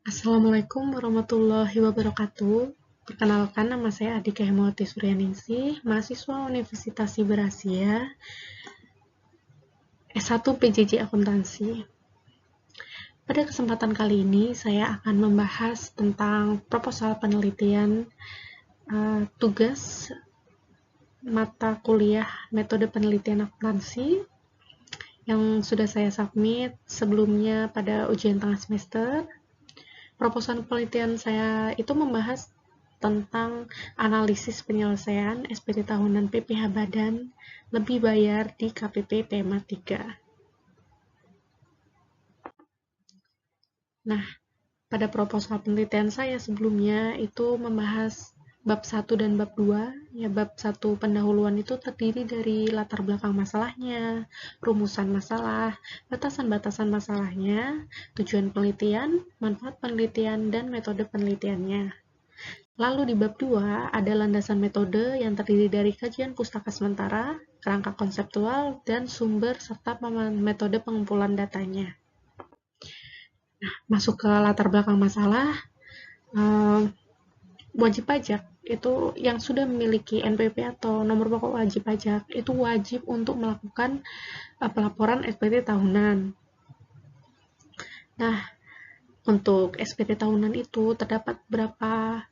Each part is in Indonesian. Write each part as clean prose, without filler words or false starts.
Assalamualaikum warahmatullahi wabarakatuh. Perkenalkan, nama saya Adika Hemawati Suryaningsih, mahasiswa Universitas Siber Asia, S1 PJJ Akuntansi. Pada kesempatan kali ini, saya akan membahas tentang proposal penelitian tugas mata kuliah metode penelitian akuntansi yang sudah saya submit sebelumnya pada ujian tengah semester. Proposal penelitian saya itu membahas tentang analisis penyelesaian SPT tahunan PPh Badan lebih bayar di KPP PMA 3. Nah, pada proposal penelitian saya sebelumnya itu membahas bab 1 dan bab 2. Ya, bab 1 pendahuluan itu terdiri dari latar belakang masalahnya, rumusan masalah, batasan-batasan masalahnya, tujuan penelitian, manfaat penelitian, dan metode penelitiannya. Lalu di bab 2 ada landasan metode yang terdiri dari kajian pustaka sementara, kerangka konseptual, dan sumber serta metode pengumpulan datanya. Masuk ke latar belakang masalah, wajib pajak itu yang sudah memiliki NPWP atau nomor pokok wajib pajak itu wajib untuk melakukan pelaporan SPT tahunan. Nah, untuk SPT tahunan itu terdapat beberapa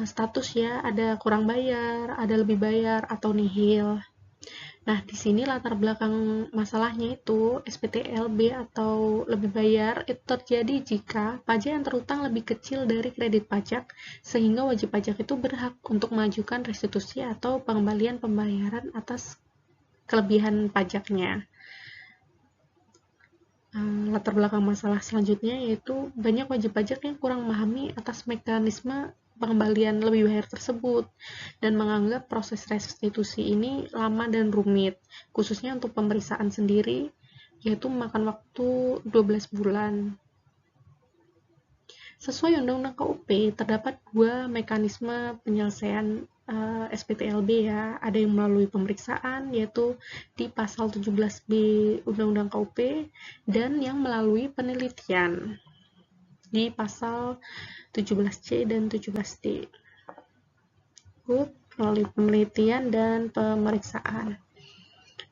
status ya, ada kurang bayar, ada lebih bayar, atau nihil. Nah, di sini latar belakang masalahnya itu SPTLB atau lebih bayar itu terjadi jika pajak yang terutang lebih kecil dari kredit pajak sehingga wajib pajak itu berhak untuk mengajukan restitusi atau pengembalian pembayaran atas kelebihan pajaknya. Latar belakang masalah selanjutnya yaitu banyak wajib pajak yang kurang memahami atas mekanisme pengembalian lebih bayar tersebut dan menganggap proses restitusi ini lama dan rumit, khususnya untuk pemeriksaan sendiri, yaitu memakan waktu 12 bulan. Sesuai Undang-Undang KUP, terdapat dua mekanisme penyelesaian SPTLB ya. Ada yang melalui pemeriksaan, yaitu di pasal 17B Undang-Undang KUP, dan yang melalui penelitian di pasal 17C dan 17D. Melalui penelitian dan pemeriksaan.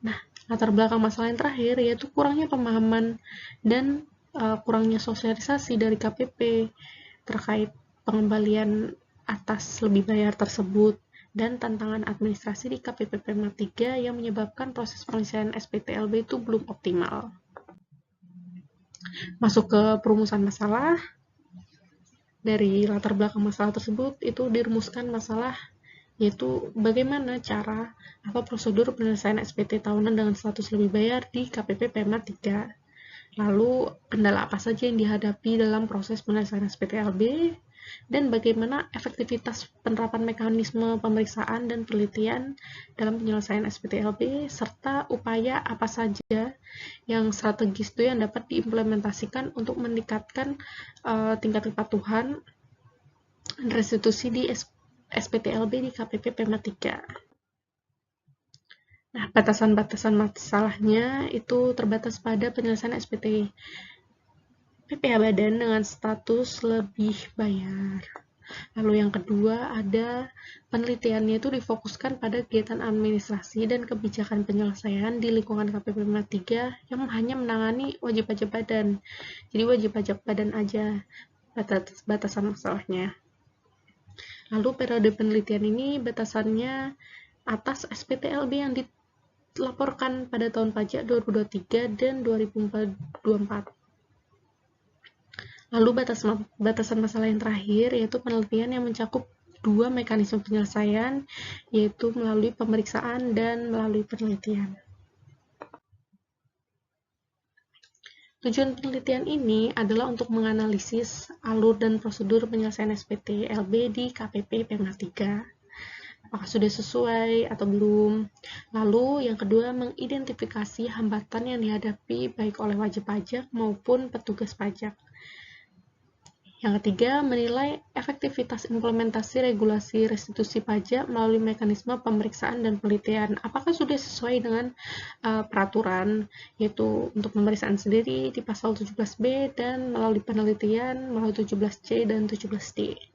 Nah, latar belakang masalah yang terakhir yaitu kurangnya pemahaman dan kurangnya sosialisasi dari KPP terkait pengembalian atas lebih bayar tersebut dan tantangan administrasi di KPP PMA 3 yang menyebabkan proses penyelesaian SPTLB itu belum optimal. Masuk ke perumusan masalah. Dari latar belakang masalah tersebut itu dirumuskan masalah yaitu bagaimana cara atau prosedur penyelesaian SPT tahunan dengan status lebih bayar di KPP PMA 3. Lalu, kendala apa saja yang dihadapi dalam proses penyelesaian SPTLB, dan bagaimana efektivitas penerapan mekanisme pemeriksaan dan penelitian dalam penyelesaian SPTLB, serta upaya apa saja yang strategis itu yang dapat diimplementasikan untuk meningkatkan tingkat kepatuhan restitusi di SPTLB di KPP PMA 3. Nah, batasan-batasan masalahnya itu terbatas pada penyelesaian SPT PPh Badan dengan status lebih bayar. Lalu yang kedua ada penelitiannya itu difokuskan pada kegiatan administrasi dan kebijakan penyelesaian di lingkungan KPP PMA 3 yang hanya menangani wajib pajak badan. Jadi wajib pajak badan aja batasan masalahnya. Lalu periode penelitian ini batasannya atas SPTLB yang dilaporkan pada tahun pajak 2023 dan 2024. Lalu batasan masalah yang terakhir yaitu penelitian yang mencakup dua mekanisme penyelesaian, yaitu melalui pemeriksaan dan melalui penelitian. Tujuan penelitian ini adalah untuk menganalisis alur dan prosedur penyelesaian SPTLB di KPP PMA 3. Apakah sudah sesuai atau belum? Lalu yang kedua, mengidentifikasi hambatan yang dihadapi baik oleh wajib pajak maupun petugas pajak. Yang ketiga, menilai efektivitas implementasi regulasi restitusi pajak melalui mekanisme pemeriksaan dan penelitian. Apakah sudah sesuai dengan peraturan, yaitu untuk pemeriksaan sendiri di pasal 17B dan melalui penelitian melalui 17C dan 17D.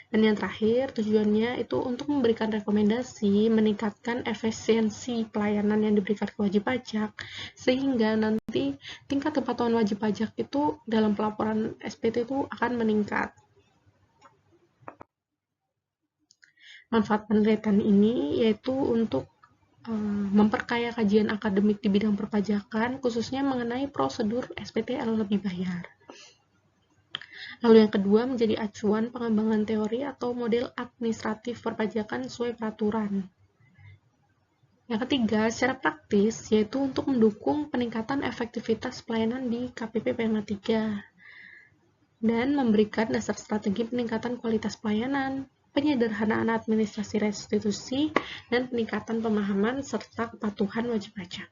Dan yang terakhir, tujuannya itu untuk memberikan rekomendasi, meningkatkan efisiensi pelayanan yang diberikan ke wajib pajak, sehingga nanti tingkat kepatuhan wajib pajak itu dalam pelaporan SPT itu akan meningkat. Manfaat penelitian ini yaitu untuk memperkaya kajian akademik di bidang perpajakan, khususnya mengenai prosedur SPTL lebih bayar. Lalu yang kedua menjadi acuan pengembangan teori atau model administratif perpajakan sesuai peraturan. Yang ketiga, secara praktis, yaitu untuk mendukung peningkatan efektivitas pelayanan di KPP PMA 3 dan memberikan dasar strategi peningkatan kualitas pelayanan, penyederhanaan administrasi restitusi, dan peningkatan pemahaman serta kepatuhan wajib pajak.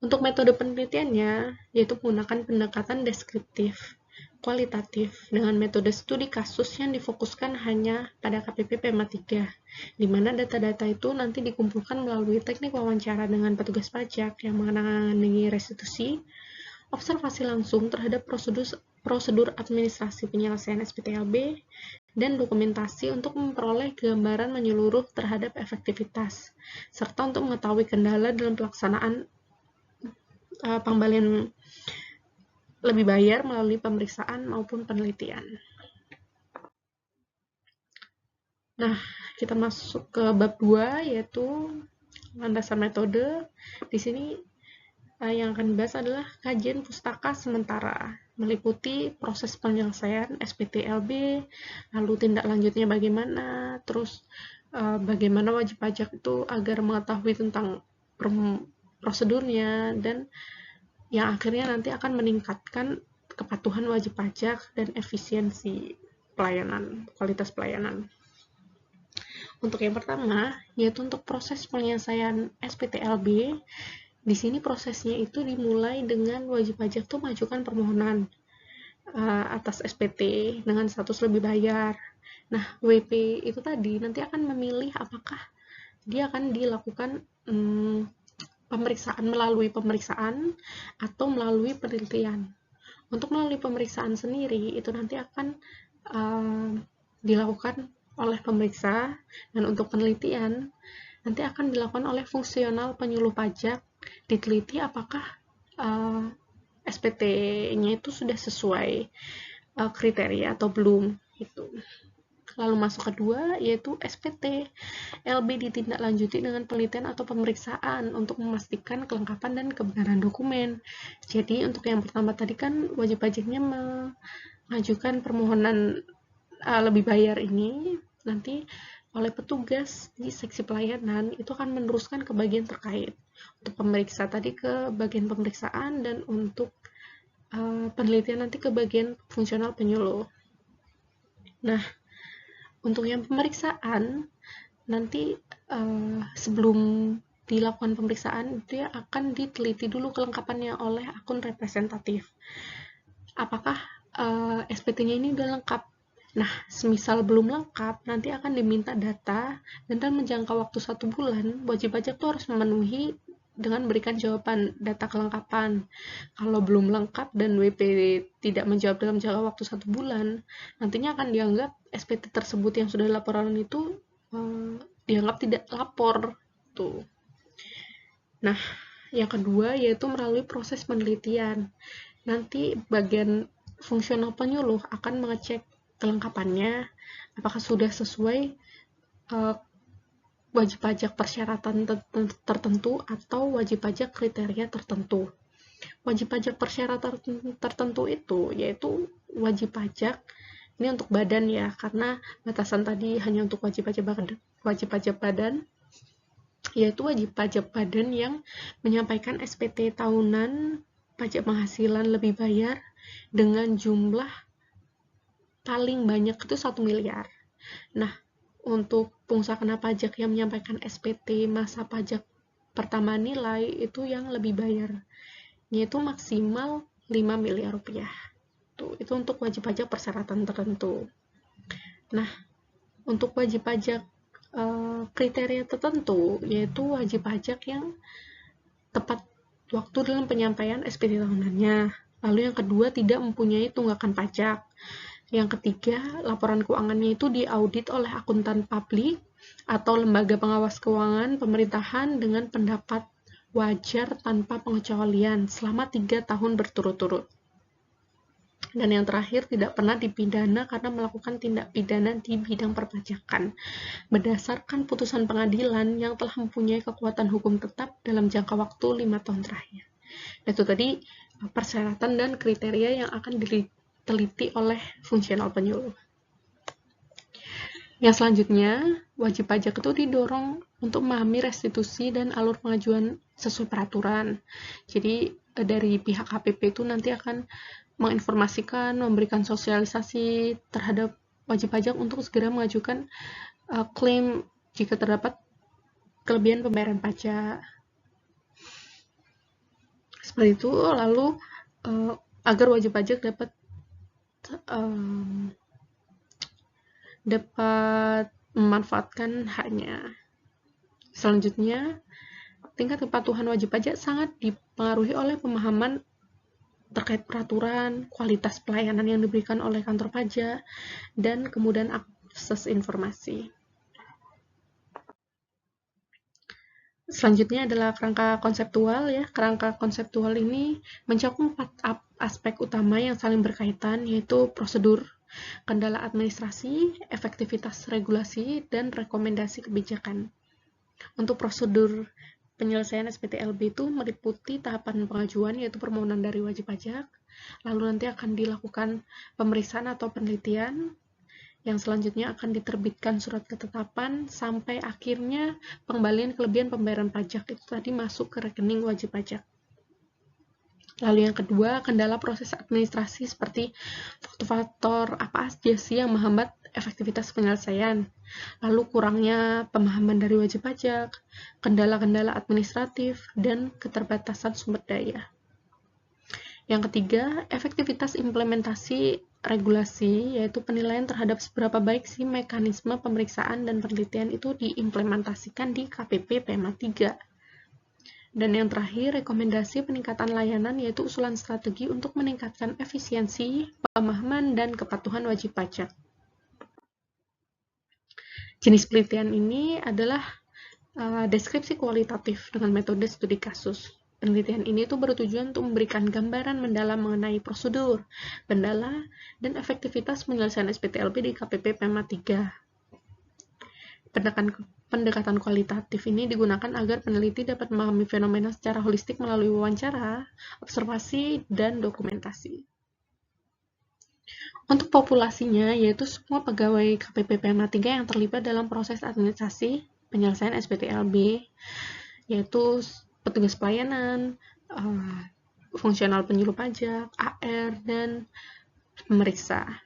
Untuk metode penelitiannya, yaitu menggunakan pendekatan deskriptif, kualitatif, dengan metode studi kasus yang difokuskan hanya pada KPP PMA 3, di mana data-data itu nanti dikumpulkan melalui teknik wawancara dengan petugas pajak yang menangani restitusi, observasi langsung terhadap prosedur administrasi penyelesaian SPTLB, dan dokumentasi untuk memperoleh gambaran menyeluruh terhadap efektivitas, serta untuk mengetahui kendala dalam pelaksanaan pengembalian lebih bayar melalui pemeriksaan maupun penelitian. Nah, kita masuk ke bab 2, yaitu landasan metode. Di sini yang akan dibahas adalah kajian pustaka sementara, meliputi proses penyelesaian SPTLB, lalu tindak lanjutnya bagaimana, terus bagaimana wajib pajak itu agar mengetahui tentang prosedurnya, dan yang akhirnya nanti akan meningkatkan kepatuhan wajib pajak dan efisiensi pelayanan, kualitas pelayanan. Untuk yang pertama, yaitu untuk proses penyelesaian SPTLB, di sini prosesnya itu dimulai dengan wajib pajak tuh mengajukan permohonan atas SPT dengan status lebih bayar. Nah, WP itu tadi nanti akan memilih apakah dia akan dilakukan melalui pemeriksaan atau melalui penelitian. Untuk melalui pemeriksaan sendiri itu nanti akan dilakukan oleh pemeriksa, dan untuk penelitian nanti akan dilakukan oleh fungsional penyuluh pajak, diteliti apakah SPT-nya itu sudah sesuai kriteria atau belum gitu. Lalu masuk kedua, yaitu SPT LB ditindaklanjuti dengan penelitian atau pemeriksaan untuk memastikan kelengkapan dan kebenaran dokumen. Jadi untuk yang pertama tadi kan wajib pajaknya mengajukan permohonan lebih bayar ini, nanti oleh petugas di seksi pelayanan itu akan meneruskan ke bagian terkait. Untuk pemeriksa tadi ke bagian pemeriksaan, dan untuk penelitian nanti ke bagian fungsional penyuluh. Nah, untuk yang pemeriksaan, nanti sebelum dilakukan pemeriksaan, dia akan diteliti dulu kelengkapannya oleh akun representatif. Apakah SPT-nya ini udah lengkap? Nah, semisal belum lengkap, nanti akan diminta data, dan dalam menjangka waktu 1 bulan, wajib pajak tuh harus memenuhi dengan berikan jawaban data kelengkapan. Kalau belum lengkap dan WP tidak menjawab dalam jangka waktu 1 bulan, nantinya akan dianggap SPT tersebut yang sudah laporan itu dianggap tidak lapor tuh. Nah, yang kedua yaitu melalui proses penelitian. Nanti bagian fungsional penyuluh akan mengecek kelengkapannya, apakah sudah sesuai wajib pajak persyaratan tertentu atau wajib pajak kriteria tertentu. Wajib pajak persyaratan tertentu itu yaitu wajib pajak, ini untuk badan ya, karena batasan tadi hanya untuk wajib pajak badan, yaitu wajib pajak badan yang menyampaikan SPT tahunan pajak penghasilan lebih bayar dengan jumlah paling banyak itu 1 miliar. Nah, untuk pengusaha kena pajak yang menyampaikan SPT masa pajak pertambahan nilai itu yang lebih bayar, yaitu maksimal miliar rupiah. Itu untuk wajib pajak persyaratan tertentu. Nah, untuk wajib pajak kriteria tertentu, yaitu wajib pajak yang tepat waktu dalam penyampaian SPT tahunannya. Lalu yang kedua, tidak mempunyai tunggakan pajak. Yang ketiga, laporan keuangannya itu diaudit oleh akuntan publik atau lembaga pengawas keuangan pemerintahan dengan pendapat wajar tanpa pengecualian selama 3 tahun berturut-turut. Dan yang terakhir, tidak pernah dipidana karena melakukan tindak pidana di bidang perpajakan berdasarkan putusan pengadilan yang telah mempunyai kekuatan hukum tetap dalam jangka waktu 5 tahun terakhir. Itu tadi persyaratan dan kriteria yang akan diteliti oleh fungsional penyuluh. Yang selanjutnya, wajib pajak itu didorong untuk memahami restitusi dan alur pengajuan sesuai peraturan. Jadi dari pihak KPP itu nanti akan menginformasikan, memberikan sosialisasi terhadap wajib pajak untuk segera mengajukan klaim jika terdapat kelebihan pembayaran pajak. Seperti itu, lalu agar wajib pajak dapat memanfaatkan haknya. Selanjutnya, tingkat kepatuhan wajib pajak sangat dipengaruhi oleh pemahaman terkait peraturan, kualitas pelayanan yang diberikan oleh kantor pajak, dan kemudian akses informasi. Selanjutnya adalah kerangka konseptual ya. Kerangka konseptual ini mencakup 4 aspek utama yang saling berkaitan, yaitu prosedur, kendala administrasi, efektivitas regulasi, dan rekomendasi kebijakan. Untuk prosedur penyelesaian SPT/LB itu meliputi tahapan pengajuan, yaitu permohonan dari wajib pajak, lalu nanti akan dilakukan pemeriksaan atau penelitian, yang selanjutnya akan diterbitkan surat ketetapan, sampai akhirnya pengembalian kelebihan pembayaran pajak itu tadi masuk ke rekening wajib pajak. Lalu yang kedua, kendala proses administrasi seperti faktor-faktor apa aja sih yang menghambat efektivitas penyelesaian. Lalu kurangnya pemahaman dari wajib pajak, kendala-kendala administratif, dan keterbatasan sumber daya. Yang ketiga, efektivitas implementasi regulasi, yaitu penilaian terhadap seberapa baik sih mekanisme pemeriksaan dan penelitian itu diimplementasikan di KPP PMA 3. Dan yang terakhir, rekomendasi peningkatan layanan, yaitu usulan strategi untuk meningkatkan efisiensi, pemahaman, dan kepatuhan wajib pajak. Jenis penelitian ini adalah deskripsi kualitatif dengan metode studi kasus. Penelitian ini tuh bertujuan untuk memberikan gambaran mendalam mengenai prosedur, kendala, dan efektivitas penyelesaian SPT/LB di KPP PMA 3. Pendekatan kualitatif ini digunakan agar peneliti dapat memahami fenomena secara holistik melalui wawancara, observasi, dan dokumentasi. Untuk populasinya, yaitu semua pegawai KPP PMA 3 yang terlibat dalam proses administrasi penyelesaian SPT/LB, yaitu petugas pelayanan, fungsional penyuluh pajak, AR, dan pemeriksa,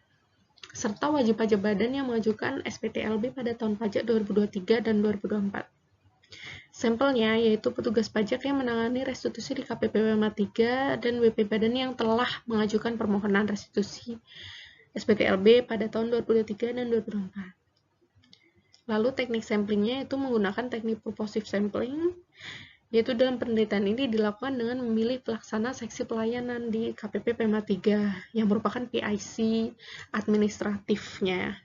serta wajib pajak badan yang mengajukan SPT/LB pada tahun pajak 2023 dan 2024. Sampelnya yaitu petugas pajak yang menangani restitusi di KPP PMA 3 dan WP badan yang telah mengajukan permohonan restitusi SPT/LB pada tahun 2023 dan 2024. Lalu teknik samplingnya itu menggunakan teknik purposive sampling, yaitu dalam penelitian ini dilakukan dengan memilih pelaksana seksi pelayanan di KPP PMA 3 yang merupakan PIC administratifnya.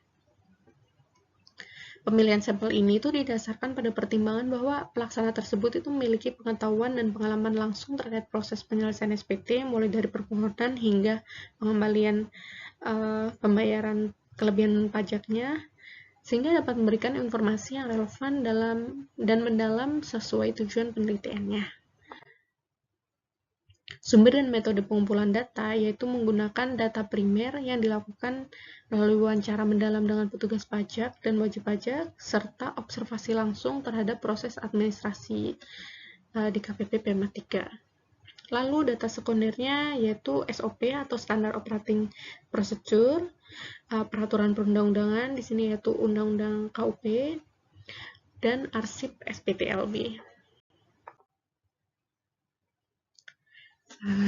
Pemilihan sampel ini itu didasarkan pada pertimbangan bahwa pelaksana tersebut itu memiliki pengetahuan dan pengalaman langsung terkait proses penyelesaian SPT, mulai dari permohonan hingga pengembalian pembayaran kelebihan pajaknya, sehingga dapat memberikan informasi yang relevan dan mendalam sesuai tujuan penelitiannya. Sumber dan metode pengumpulan data yaitu menggunakan data primer yang dilakukan melalui wawancara mendalam dengan petugas pajak dan wajib pajak, serta observasi langsung terhadap proses administrasi di KPP PMA 3. Lalu data sekundernya yaitu SOP atau Standard Operating Procedure, peraturan perundang-undangan di sini yaitu Undang-Undang KUP, dan arsip SPT/LB.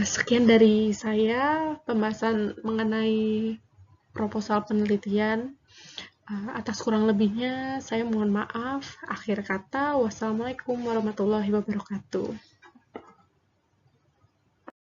Sekian dari saya pembahasan mengenai proposal penelitian. Atas kurang lebihnya saya mohon maaf. Akhir kata, wassalamualaikum warahmatullahi wabarakatuh.